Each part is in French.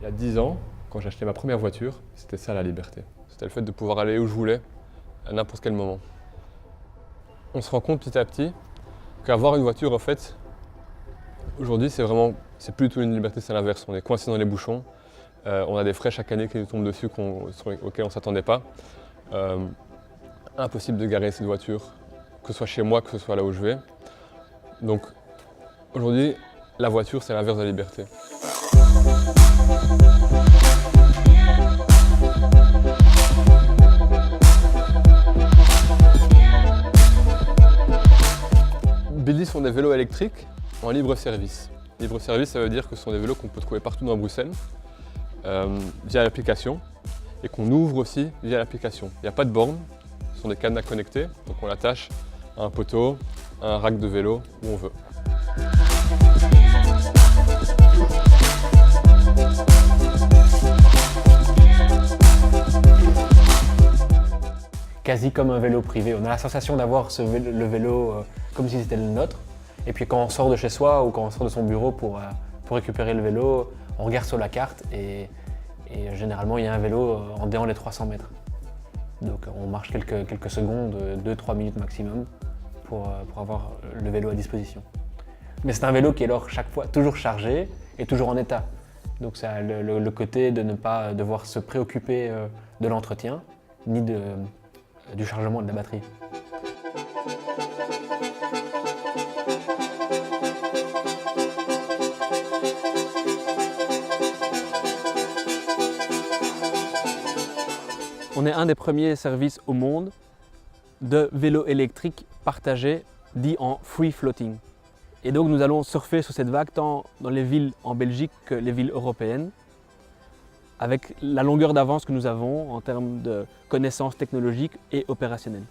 Il y a 10 ans, quand j'ai acheté ma première voiture, c'était ça la liberté. C'était le fait de pouvoir aller où je voulais, à n'importe quel moment. On se rend compte petit à petit qu'avoir une voiture, en fait, aujourd'hui, c'est plus du tout une liberté, c'est l'inverse. On est coincé dans les bouchons, on a des frais chaque année qui nous tombent dessus auxquels on ne s'attendait pas. Impossible de garer cette voiture, que ce soit chez moi, que ce soit là où je vais. Donc aujourd'hui, la voiture, c'est l'inverse de la liberté. Billy sont des vélos électriques en libre service. Libre service, ça veut dire que ce sont des vélos qu'on peut trouver partout dans Bruxelles via l'application et qu'on ouvre aussi via l'application. Il n'y a pas de borne, ce sont des cadenas connectés, donc on l'attache à un poteau, à un rack de vélo, où on veut. Quasi comme un vélo privé. On a la sensation d'avoir le vélo comme si c'était le nôtre. Et puis quand on sort de chez soi ou quand on sort de son bureau pour récupérer le vélo, on regarde sur la carte et généralement il y a un vélo en dehors des 300 mètres. Donc on marche quelques secondes, 2-3 minutes maximum pour avoir le vélo à disposition. Mais c'est un vélo qui est alors chaque fois toujours chargé et toujours en état. Donc ça a le côté de ne pas devoir se préoccuper de l'entretien ni du chargement de la batterie. On est un des premiers services au monde de vélos électriques partagés, dit en free floating. Et donc nous allons surfer sur cette vague tant dans les villes en Belgique que les villes européennes, avec la longueur d'avance que nous avons en termes de connaissances technologiques et opérationnelles.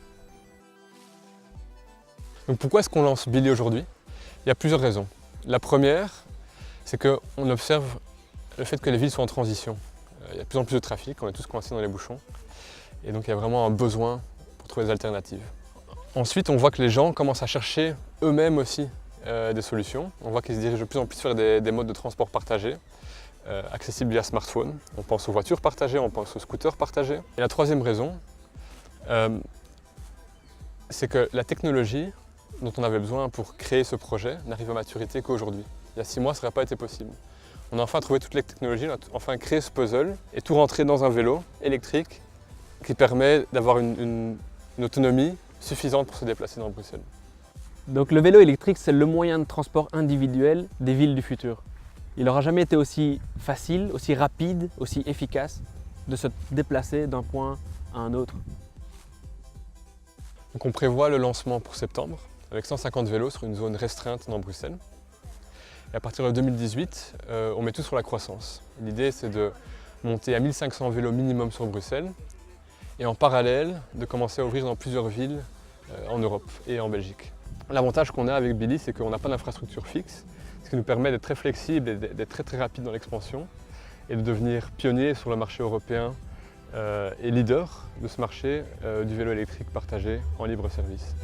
Donc pourquoi est-ce qu'on lance Billy aujourd'hui? Il y a plusieurs raisons. La première, c'est qu'on observe le fait que les villes sont en transition. Il y a de plus en plus de trafic, on est tous coincés dans les bouchons. Et donc il y a vraiment un besoin pour trouver des alternatives. Ensuite, on voit que les gens commencent à chercher eux-mêmes aussi des solutions. On voit qu'ils se dirigent de plus en plus vers des modes de transport partagés, accessibles via smartphone. On pense aux voitures partagées, on pense aux scooters partagés. Et la troisième raison, c'est que la technologie dont on avait besoin pour créer ce projet n'arrive à maturité qu'aujourd'hui. Il y a 6 mois, ça n'aurait pas été possible. On a enfin trouvé toutes les technologies, on a enfin créé ce puzzle et tout rentré dans un vélo électrique qui permet d'avoir une autonomie suffisante pour se déplacer dans Bruxelles. Donc le vélo électrique, c'est le moyen de transport individuel des villes du futur. Il n'aura jamais été aussi facile, aussi rapide, aussi efficace de se déplacer d'un point à un autre. Donc on prévoit le lancement pour septembre avec 150 vélos sur une zone restreinte dans Bruxelles. Et à partir de 2018, on met tout sur la croissance. L'idée, c'est de monter à 1500 vélos minimum sur Bruxelles et en parallèle de commencer à ouvrir dans plusieurs villes en Europe et en Belgique. L'avantage qu'on a avec Billy, c'est qu'on n'a pas d'infrastructure fixe, ce qui nous permet d'être très flexible et d'être très rapide dans l'expansion et de devenir pionnier sur le marché européen et leader de ce marché du vélo électrique partagé en libre service.